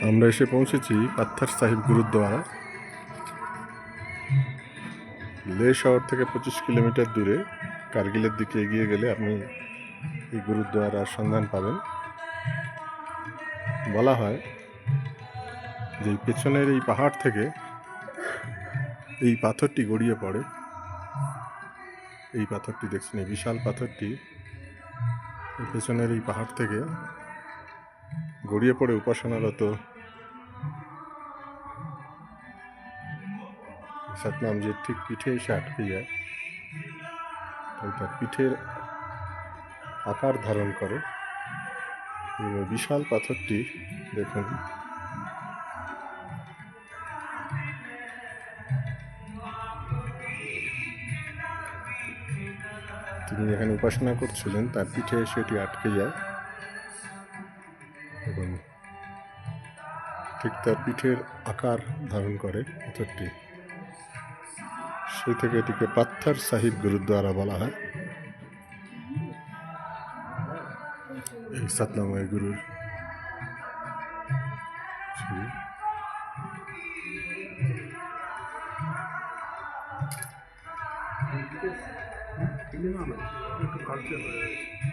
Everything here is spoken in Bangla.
আমরা এসে পৌঁছেছি পাত্থার সাহিব গুরুদ্বারা। লে শহর থেকে 25 কিলোমিটার দূরে কার্গিলের দিকে এগিয়ে গেলে আপনি এই গুরুদ্বারার সন্ধান পাবেন। বলা হয় যে পেছনের এই পাহাড় থেকে এই পাথরটি গড়িয়ে পড়ে। এই পাথরটি দেখছেন, এই বিশাল পাথরটি পেছনের এই পাহাড় থেকে গড়িয়ে পড়ে উপাসনারত সতনাম যে ঠিক পিঠে এসে আটকে যায়, তাই তার পিঠের আকার ধারণ করে। বিশাল পাথরটি দেখুন, তিনি এখানে উপাসনা করছিলেন, তার পিঠে এসে এটি আটকে যায় এবং ঠিক তার পিঠের আকার ধারণ করে পাথরটি। সেই থেকে এটিকে পাত্থার সাহিব গুরুদ্বারা বলা হয়। এই সতনাময় গুরুর একটু কালচার হয়ে গেছে।